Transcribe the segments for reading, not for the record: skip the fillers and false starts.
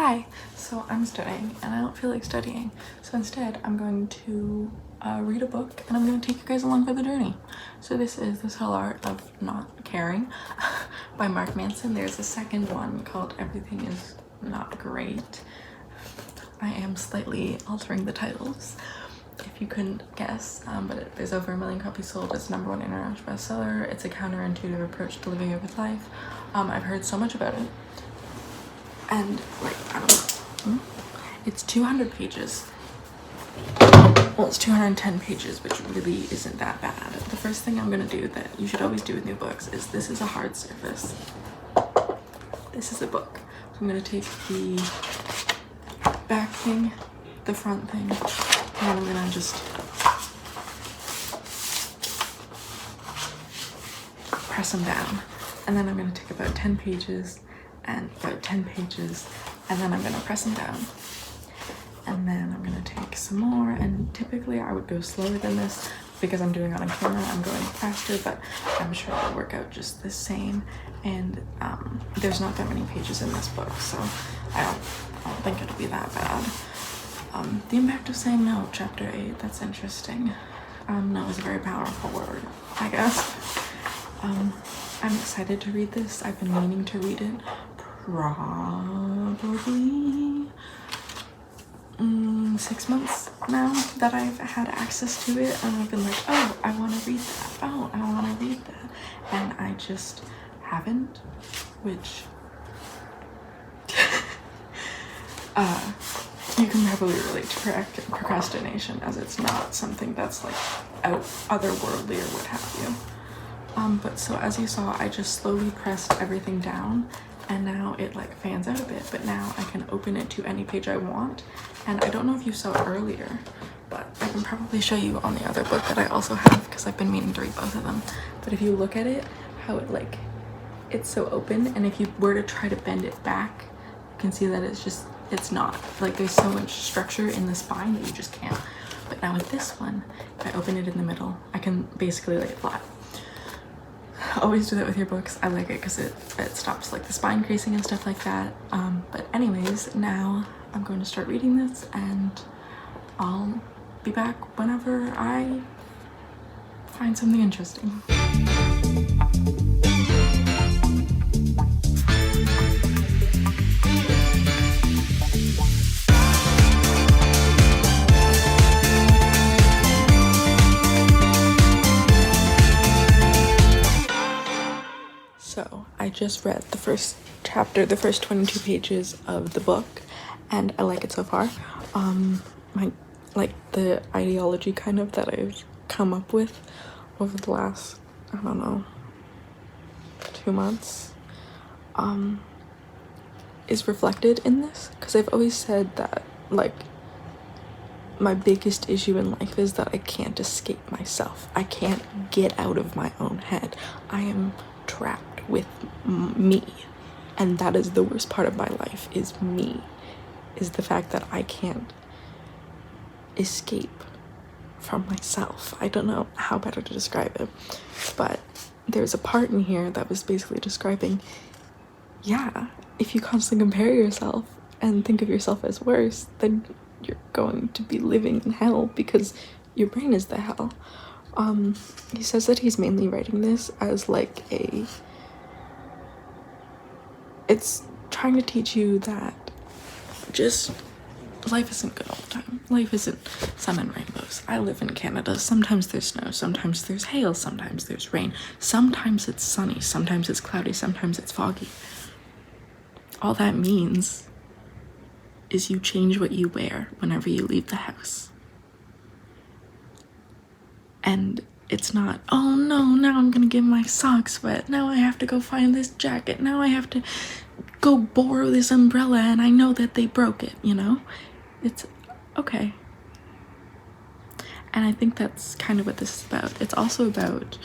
Hi, so I'm studying and I don't feel like studying. So instead I'm going to read a book and I'm going to take you guys along for the journey. So this is The Subtle Art of Not Caring by Mark Manson. There's a second one called Everything Is Not Great. I am slightly altering the titles, if you couldn't guess, but there's over 1 million copies sold. It's #1 international bestseller. It's a counterintuitive approach to living a good life. I've heard so much about it. And like, I don't know, it's 200 pages. Well, it's 210 pages, which really isn't that bad. The first thing I'm gonna do that you should always do with new books is this is a hard surface. This is a book. So I'm gonna take the back thing, the front thing, and I'm gonna just press them down. And then I'm gonna take about 10 pages and about 10 pages, and then I'm gonna press them down. And then I'm gonna take some more, and typically I would go slower than this because I'm doing it on camera. I'm going faster, but I'm sure it'll work out just the same. And there's not that many pages in this book, so I don't think it'll be that bad. The Impact of Saying No, chapter 8, that's interesting. No is a very powerful word, I guess. I'm excited to read this. I've been meaning to read it probably 6 months now that I've had access to it, and I've been like, oh, I want to read that. Oh, I want to read that. And I just haven't, which you can probably relate to procrastination, as it's not something that's like otherworldly or what have you. But so as you saw, I just slowly pressed everything down, and now it like fans out a bit, but now I can open it to any page I want. And I don't know if you saw earlier, but I can probably show you on the other book that I also have, because I've been meaning to read both of them. But if you look at it, how it like, it's so open, and if you were to try to bend it back, you can see that it's not. Like, there's so much structure in the spine that you just can't. But now with this one, if I open it in the middle, I can basically lay it flat. Always do that with your books. I like it because it stops like the spine creasing and stuff like that. But anyways, now I'm going to start reading this, and I'll be back whenever I find something interesting. So I just read the first chapter, the first 22 pages of the book, and I like it so far. The ideology kind of that I've come up with over the last, I don't know, 2 months, is reflected in this, because I've always said that like my biggest issue in life is that I can't escape myself. I can't get out of my own head. I am trapped with me, and that is the worst part of my life, is me, is the fact that I can't escape from myself. I don't know how better to describe it, but there's a part in here that was basically describing, yeah, if you constantly compare yourself and think of yourself as worse, then you're going to be living in hell, because your brain is the hell. He says that he's mainly writing this as like it's trying to teach you that just life isn't good all the time. Life isn't sun and rainbows. I live in Canada. Sometimes there's snow, sometimes there's hail, sometimes there's rain, sometimes it's sunny, sometimes it's cloudy, sometimes it's foggy. All that means is you change what you wear whenever you leave the house. And it's not, oh no, now I'm gonna get my socks wet, now I have to go find this jacket, now I have to go borrow this umbrella and I know that they broke it, you know? It's okay. And I think that's kind of what this is about. It's also about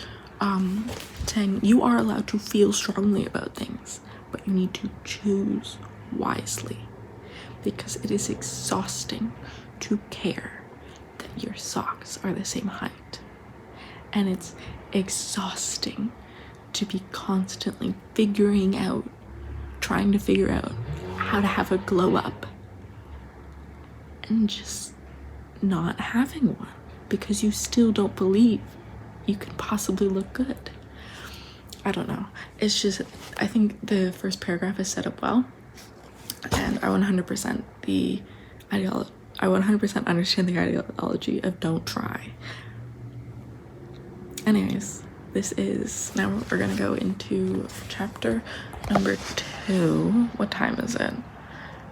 saying you are allowed to feel strongly about things, but you need to choose wisely, because it is exhausting to care that your socks are the same height. And it's exhausting to be constantly trying to figure out how to have a glow up and just not having one because you still don't believe you could possibly look good. I don't know. It's just, I think the first paragraph is set up well, and I 100% I 100% understand the ideology of don't try. Anyways, now we're gonna go into chapter number 2. What time is it?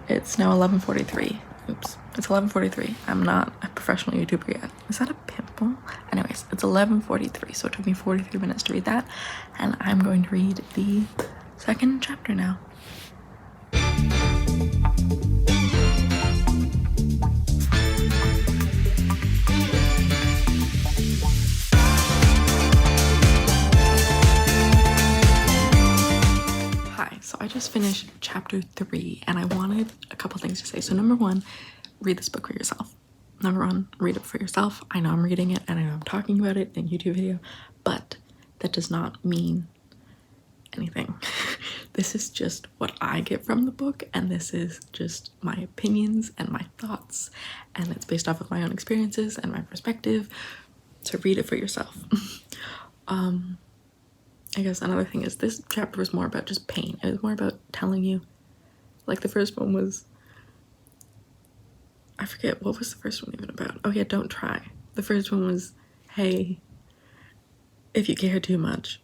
It's now 11:43. Oops, it's 11:43. I'm not a professional YouTuber yet. Is that a pimple? Anyways, it's 11:43, so it took me 43 minutes to read that, and I'm going to read the second chapter now. So I just finished chapter 3 and I wanted a couple things to say. So number 1, read this book for yourself. Number 1, read it for yourself. I know I'm reading it and I know I'm talking about it in a YouTube video, but that does not mean anything. This is just what I get from the book, and this is just my opinions and my thoughts, and it's based off of my own experiences and my perspective. So read it for yourself. I guess another thing is this chapter was more about just pain. It was more about telling you, like the first one was, I forget, what was the first one even about? Oh yeah, don't try. The first one was, hey, if you care too much,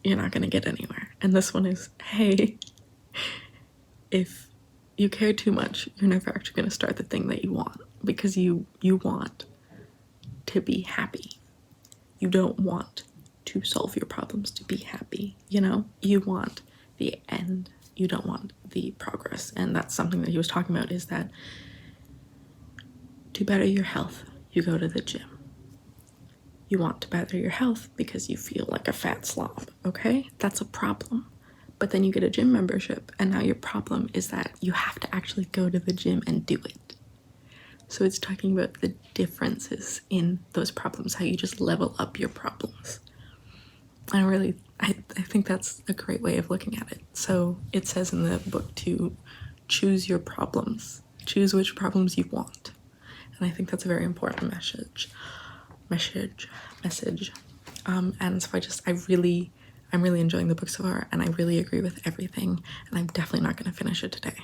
you're not gonna get anywhere. And this one is, hey, if you care too much, you're never actually gonna start the thing that you want, because you want to be happy. You don't want to solve your problems to be happy, you know? You want the end, you don't want the progress. And that's something that he was talking about, is that to better your health, you go to the gym. You want to better your health because you feel like a fat slob, okay? That's a problem. But then you get a gym membership, and now your problem is that you have to actually go to the gym and do it. So it's talking about the differences in those problems, how you just level up your problems. I think that's a great way of looking at it. So it says in the book to choose your problems, choose which problems you want. And I think that's a very important message. And so I'm really enjoying the book so far, and I really agree with everything, and I'm definitely not going to finish it today.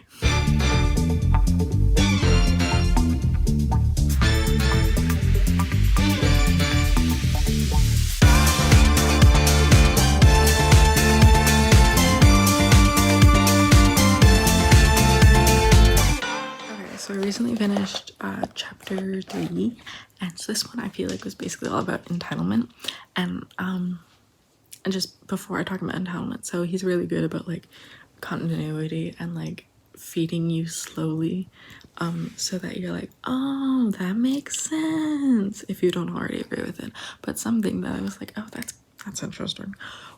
So I recently finished chapter 3, and so this one I feel like was basically all about entitlement, and just before I talk about entitlement, so he's really good about like continuity and like feeding you slowly, so that you're like, oh, that makes sense, if you don't already agree with it. But something that I was like, oh, that's interesting,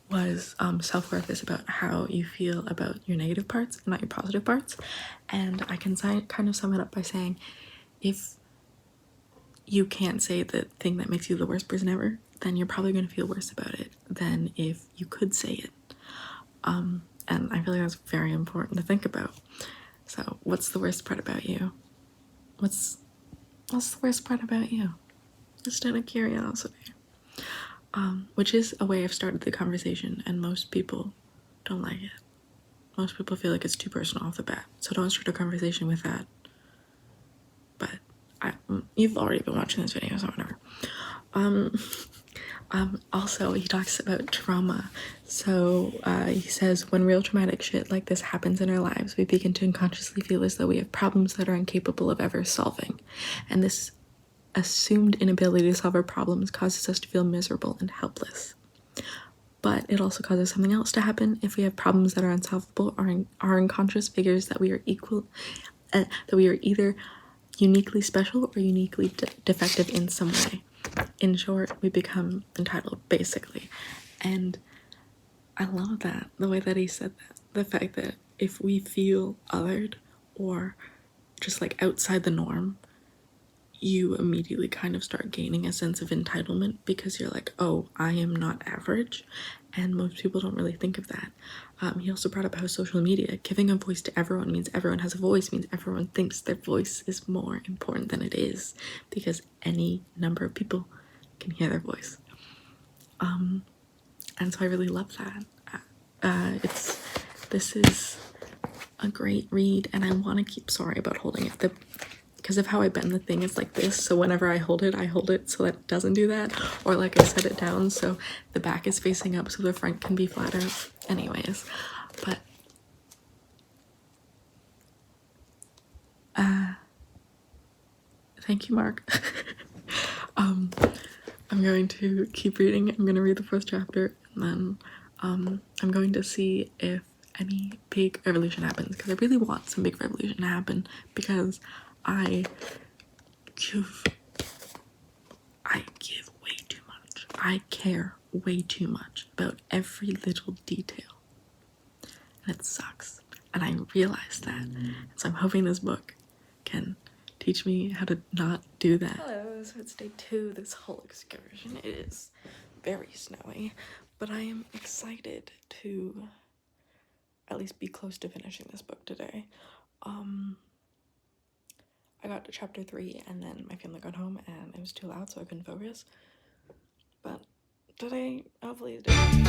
was self-worth is about how you feel about your negative parts and not your positive parts. And I can kind of sum it up by saying, if you can't say the thing that makes you the worst person ever, then you're probably going to feel worse about it than if you could say it. And I feel like that's very important to think about. So what's the worst part about you? What's the worst part about you? Just out of curiosity. Which is a way I've started the conversation, and most people don't like it. Most people feel like it's too personal off the bat, so don't start a conversation with that. But you've already been watching this video, so whatever. Also, he talks about trauma. So he says, when real traumatic shit like this happens in our lives, we begin to unconsciously feel as though we have problems that are incapable of ever solving. And this assumed inability to solve our problems causes us to feel miserable and helpless. But it also causes something else to happen. If we have problems that are unsolvable, our unconscious figures that we are that we are either uniquely special or uniquely defective in some way. In short, we become entitled, basically. And I love that, the way that he said that. The fact that if we feel othered or just like outside the norm, you immediately kind of start gaining a sense of entitlement because you're like, oh, I am not average. And most people don't really think of that. He also brought up how social media, giving a voice to everyone means everyone has a voice, means everyone thinks their voice is more important than it is, because any number of people can hear their voice. And so I really love that. This is a great read, and I want to keep, sorry about holding it, because of how I bend the thing, it's like this, so whenever I hold it so that it doesn't do that, or like I set it down so the back is facing up so the front can be flatter. Anyways, but thank you, Mark. I'm going to keep reading. I'm going to read the first chapter, and then I'm going to see if any big revolution happens, because I really want some big revolution to happen, because I give way too much. I care way too much about every little detail, and it sucks, and I realize that. So I'm hoping this book can teach me how to not do that. Hello, so it's day 2 of this whole excursion. It is very snowy, but I am excited to at least be close to finishing this book today. I got to chapter 3 and then my family got home and it was too loud, so I couldn't focus. But today, hopefully is different.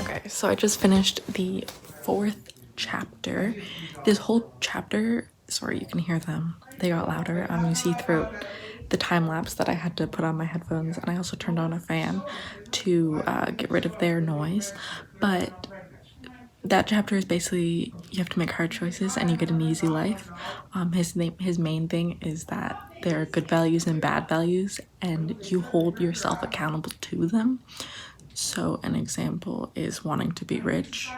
Okay, so I just finished the 4th chapter. This whole chapter, sorry, you can hear them. They got louder. You see throughout the time lapse that I had to put on my headphones, and I also turned on a fan to get rid of their noise. But that chapter is basically, you have to make hard choices and you get an easy life. His main thing is that there are good values and bad values, and you hold yourself accountable to them. So an example is wanting to be rich.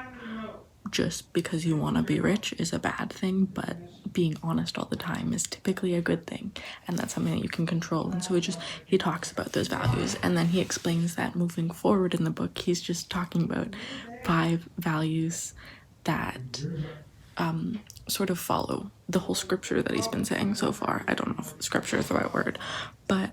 Just because you want to be rich is a bad thing, but being honest all the time is typically a good thing, and that's something that you can control. And so he talks about those values, and then he explains that moving forward in the book, he's just talking about 5 values that sort of follow the whole scripture that he's been saying so far. I don't know if scripture is the right word, but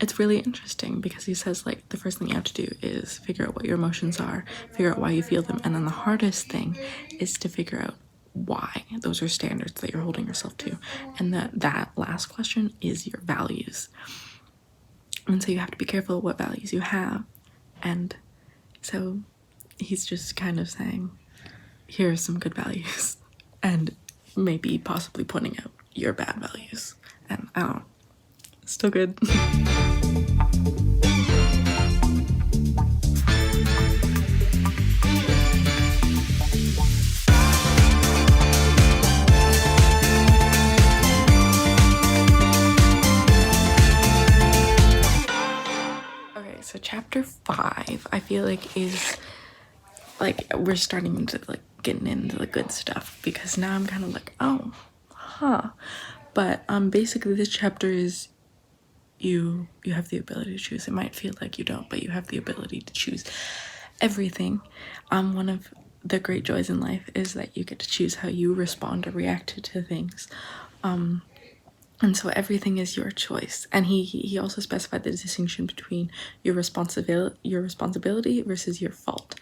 it's really interesting because he says, like, the first thing you have to do is figure out what your emotions are, figure out why you feel them, and then the hardest thing is to figure out why those are standards that you're holding yourself to, and that last question is your values. And so you have to be careful what values you have. And so he's just kind of saying, here are some good values, and maybe possibly pointing out your bad values. And I don't know, still good. Okay, so chapter 5, I feel like is like we're starting to like getting into the good stuff, because now I'm kind of like, oh, huh. But basically this chapter is you have the ability to choose. It might feel like you don't, but you have the ability to choose everything. One of the great joys in life is that you get to choose how you respond or react to things. And so everything is your choice. And he also specified the distinction between your responsibility versus your fault,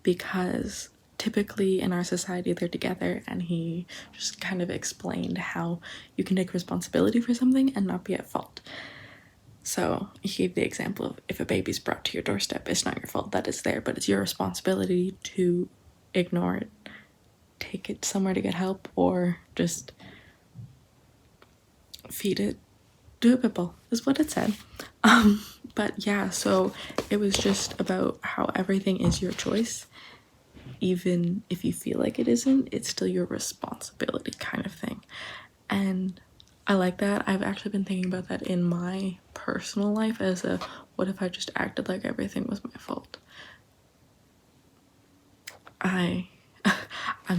because typically in our society they're together, and he just kind of explained how you can take responsibility for something and not be at fault. So he gave the example of, if a baby's brought to your doorstep, it's not your fault that it's there, but it's your responsibility to ignore it, take it somewhere to get help, or just feed it, do a pipple, is what it said. But yeah, so it was just about how everything is your choice. Even if you feel like it isn't, it's still your responsibility, kind of thing. And I like that. I've actually been thinking about that in my personal life as a, what if I just acted like everything was my fault? I'm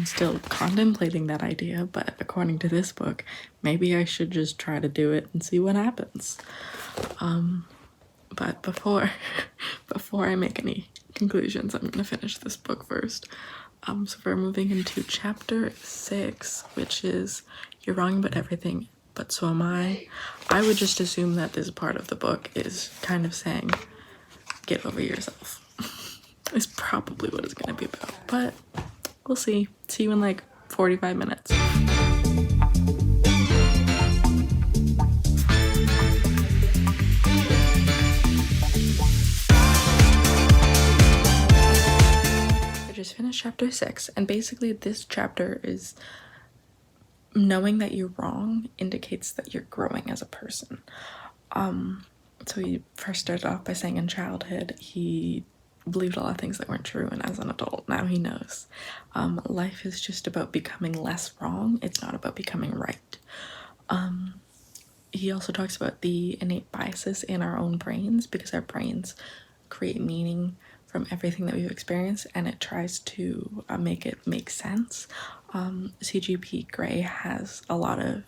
still contemplating that idea, but according to this book, maybe I should just try to do it and see what happens. But before I make any conclusions, I'm gonna finish this book first. So we're moving into chapter 6, which is You're Wrong About Everything, But So Am I. I would just assume that this part of the book is kind of saying, get over yourself. Is probably what it's gonna be about, but we'll see. See you in like 45 minutes. Just finished chapter 6, and basically this chapter is knowing that you're wrong indicates that you're growing as a person. So he first started off by saying in childhood he believed a lot of things that weren't true, and as an adult now he knows life is just about becoming less wrong. It's not about becoming right. He also talks about the innate biases in our own brains, because our brains create meaning from everything that we've experienced, and it tries to make it make sense. CGP Grey has a lot of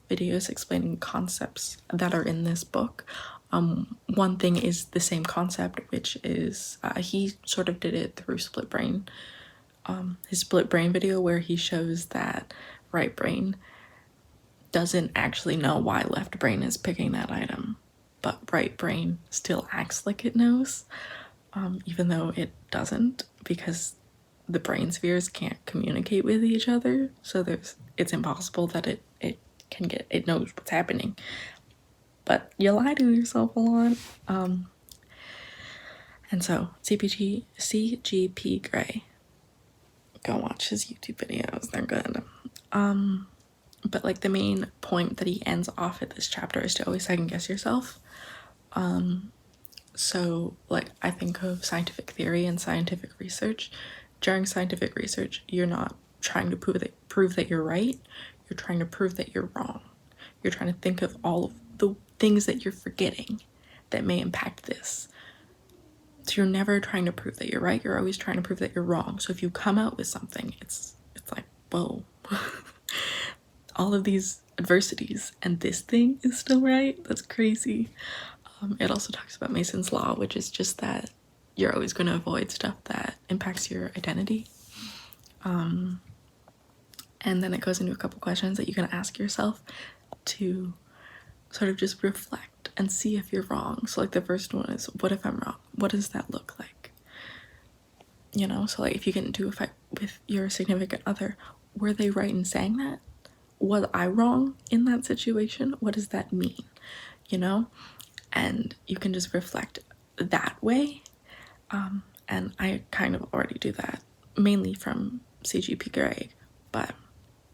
videos explaining concepts that are in this book. One thing is the same concept, which is he sort of did it through split brain. His split brain video, where he shows that right brain doesn't actually know why left brain is picking that item, but right brain still acts like it knows, even though it doesn't, because the brain spheres can't communicate with each other. So it's impossible that it knows what's happening. But you lie to yourself a lot. And so CGP Grey, go watch his YouTube videos, they're good. But like the main point that he ends off at this chapter is to always second guess yourself. So like I think of scientific theory and scientific research. During scientific research, you're not trying to prove that you're right. You're trying to prove that you're wrong. You're trying to think of all of the things that you're forgetting that may impact this. So you're never trying to prove that you're right. You're always trying to prove that you're wrong. So if you come out with something, it's like, whoa. All of these adversities and this thing is still right. That's crazy. It also talks about Mason's law, which is just that you're always going to avoid stuff that impacts your identity. And then it goes into a couple questions that you can ask yourself to sort of just reflect and see if you're wrong. So like the first one is, what if I'm wrong? What does that look like? You know, so like if you get into a fight with your significant other, were they right in saying that? Was I wrong in that situation? What does that mean? You know? And you can just reflect that way. And I kind of already do that, mainly from CGP Grey. But,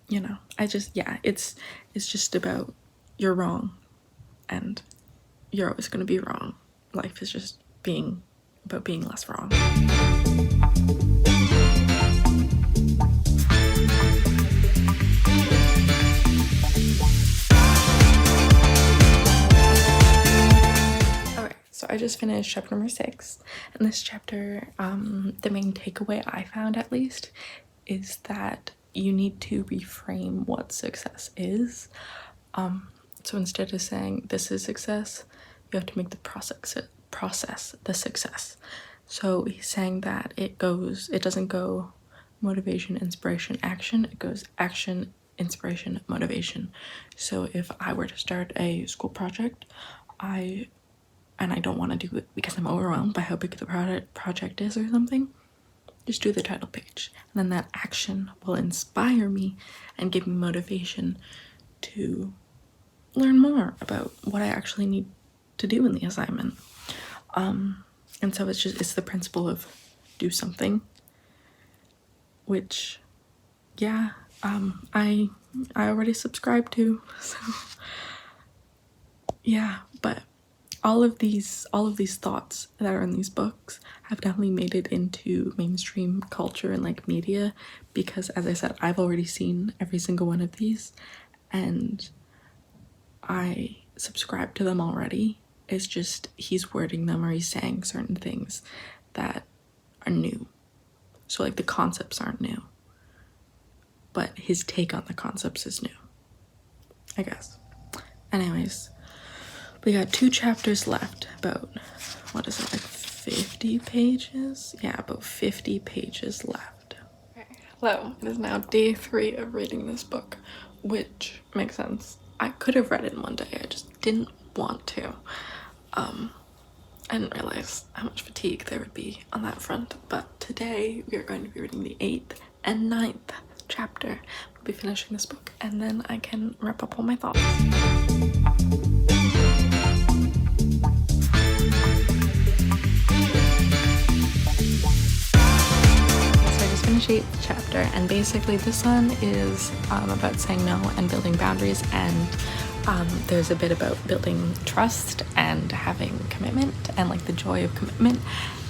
you know, it's just about you're wrong. And you're always going to be wrong. Life is just about being less wrong. So I just finished chapter number 6. In this chapter, the main takeaway I found, at least, is that you need to reframe what success is. So instead of saying this is success, you have to make the process the success. So he's saying that it doesn't go motivation, inspiration, action. It goes action, inspiration, motivation. So if I were to start a school project, and I don't want to do it because I'm overwhelmed by how big the project is or something, just do the title page. And then that action will inspire me and give me motivation to learn more about what I actually need to do in the assignment. And so it's the principle of do something, which, yeah, I already subscribe to, so yeah, but all of these thoughts that are in these books have definitely made it into mainstream culture and like media, because as I said, I've already seen every single one of these and I subscribe to them already. It's just he's wording them or he's saying certain things that are new. So like the concepts aren't new, but his take on the concepts is new, I guess. Anyways, We got 2 chapters left, about, what is it, like 50 pages? Yeah, about 50 pages left. Okay. Hello, it is now day 3 of reading this book, which makes sense. I could have read it in one day, I just didn't want to. I didn't realize how much fatigue there would be on that front, but today we are going to be reading the 8th and 9th chapter. We'll be finishing this book, and then I can wrap up all my thoughts. Finished 8th chapter, and basically this one is about saying no and building boundaries, and there's a bit about building trust and having commitment and like the joy of commitment.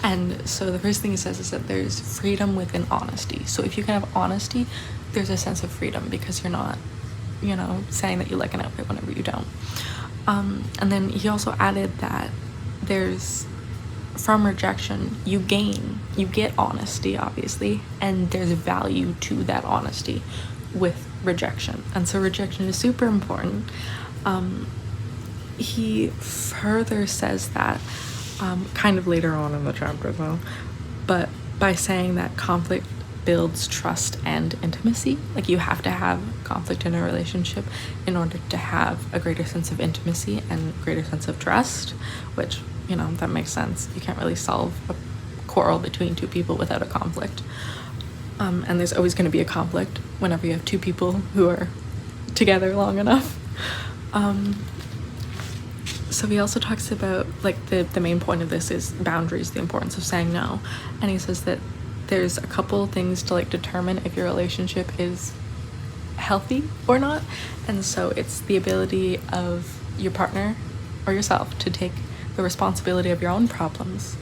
And so the first thing he says is that there's freedom within honesty. So if you can have honesty, there's a sense of freedom because you're not, you know, saying that you like an outfit whenever you don't. And then he also added that there's, from rejection, you get honesty, obviously, and there's value to that honesty with rejection. And so rejection is super important. He further says that, kind of later on in the chapter though, but by saying that conflict builds trust and intimacy. Like, you have to have conflict in a relationship in order to have a greater sense of intimacy and greater sense of trust, which, you know, that makes sense. You can't really solve a quarrel between 2 people without a conflict. And there's always going to be a conflict whenever you have 2 people who are together long enough. So he also talks about, like, the main point of this is boundaries, the importance of saying no. And he says that there's a couple things to, like, determine if your relationship is healthy or not. And so it's the ability of your partner or yourself to take the responsibility of your own problems,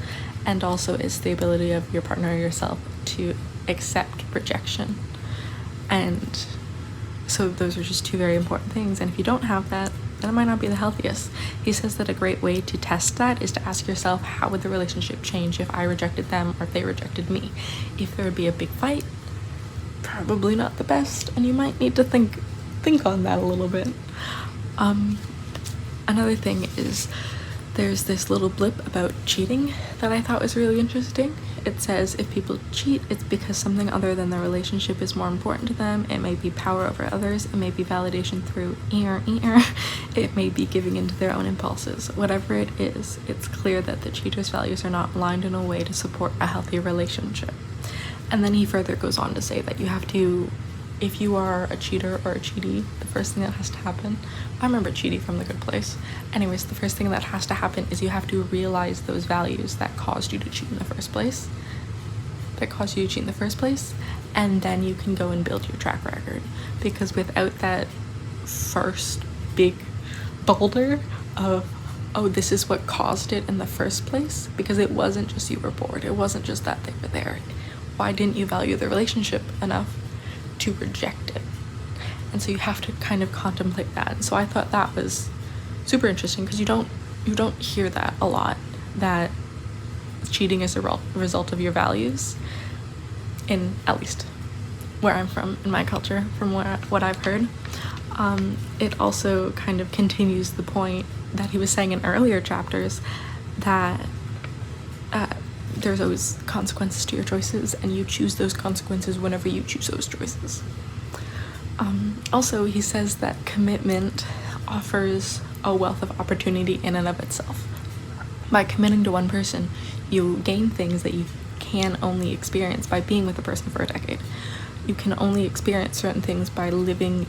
and also it's the ability of your partner or yourself to accept rejection. And so those are just 2 very important things, and if you don't have that, then it might not be the healthiest. He says that a great way to test that is to ask yourself, how would the relationship change if I rejected them or if they rejected me? If there would be a big fight, probably not the best, and you might need to think on that a little bit. Another thing is, there's this little blip about cheating that I thought was really interesting. It says if people cheat, it's because something other than the relationship is more important to them. It may be power over others. It may be validation through It may be giving into their own impulses. Whatever it is, it's clear that the cheater's values are not aligned in a way to support a healthy relationship. And then he further goes on to say that you have to, if you are a cheater or a cheatie, the first thing that has to happen, I remember cheatie from The Good Place. Anyways, the first thing that has to happen is you have to realize those values that caused you to cheat in the first place. And then you can go and build your track record. Because without that first big boulder of, oh, this is what caused it in the first place, because it wasn't just you were bored, it wasn't just that they were there. Why didn't you value the relationship enough to reject it? And so you have to kind of contemplate that. And so I thought that was super interesting, because you don't hear that a lot, that cheating is a result of your values, in at least where I'm from, in my culture, from what I've heard. It also kind of continues the point that he was saying in earlier chapters, that there's always consequences to your choices, and you choose those consequences whenever you choose those choices. Also, he says that commitment offers a wealth of opportunity in and of itself. By committing to one person, you gain things that you can only experience by being with a person for a decade. You can only experience certain things by living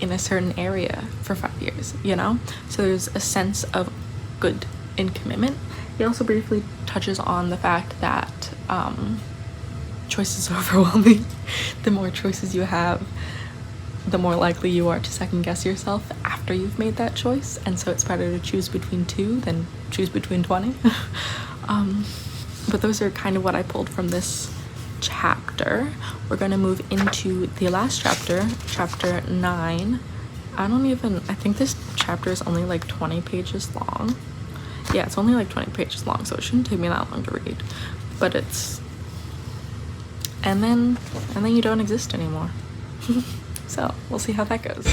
in a certain area for 5 years, you know? So there's a sense of good in commitment. He also briefly touches on the fact that choice is overwhelming. The more choices you have, the more likely you are to second guess yourself after you've made that choice, and so it's better to choose between 2 than choose between 20. But those are kind of what I pulled from this chapter. We're going to move into the last chapter, chapter 9. I think this chapter is only like 20 pages long. Yeah, it's only like 20 pages long, so it shouldn't take me that long to read. But it's, and then you don't exist anymore. So we'll see how that goes.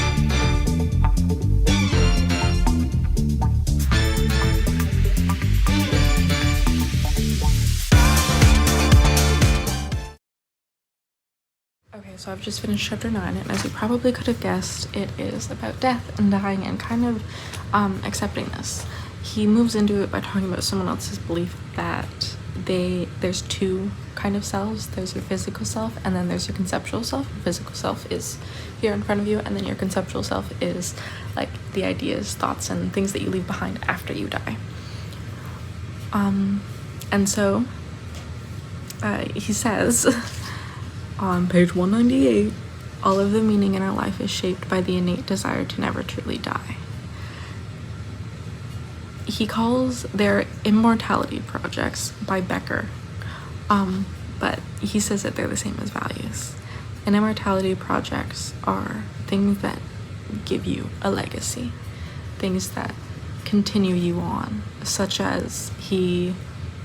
So I've just finished chapter 9, and as you probably could have guessed, it is about death and dying and kind of accepting this. He moves into it by talking about someone else's belief that there's two kind of selves. There's your physical self, and then there's your conceptual self. Your physical self is here in front of you, and then your conceptual self is like the ideas, thoughts, and things that you leave behind after you die. And so he says on page 198, all of the meaning in our life is shaped by the innate desire to never truly die. He calls their immortality projects by Becker, but he says that they're the same as values. And immortality projects are things that give you a legacy, things that continue you on, such as he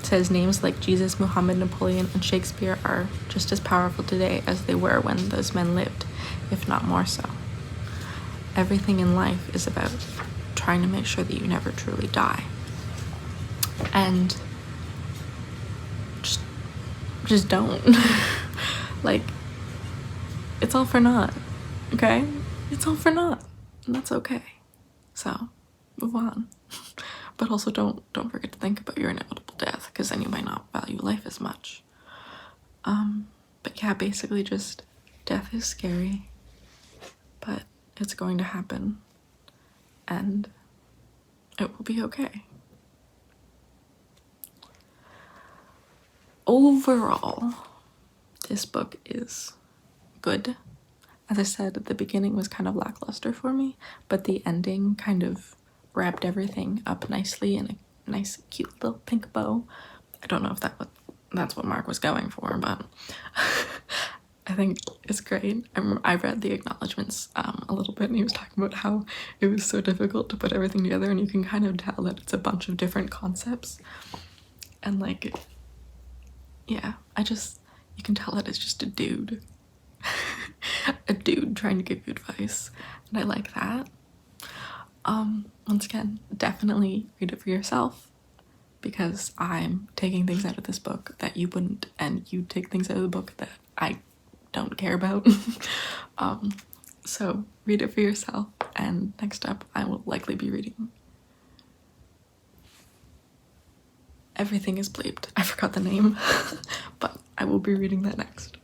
says names like Jesus, Muhammad, Napoleon, and Shakespeare are just as powerful today as they were when those men lived, if not more so. Everything in life is about trying to make sure that you never truly die. And just don't. Like, it's all for naught, okay? It's all for naught, and that's okay. So, move on. But also don't forget to think about your inevitable death, because then you might not value life as much. But yeah, basically just death is scary, but it's going to happen, and it will be okay. Overall, this book is good. As I said, the beginning was kind of lackluster for me, but the ending kind of wrapped everything up nicely in a nice, cute little pink bow. I don't know if that's what Mark was going for, but I think it's great. I read the acknowledgements a little bit, and he was talking about how it was so difficult to put everything together, and you can kind of tell that it's a bunch of different concepts. And like, yeah, you can tell that it's just a dude. A dude trying to give you advice, and I like that. Once again, definitely read it for yourself, because I'm taking things out of this book that you wouldn't, and you take things out of the book that I don't care about. So read it for yourself, and next up I will likely be reading Everything is Bleeped. I forgot the name, but I will be reading that next.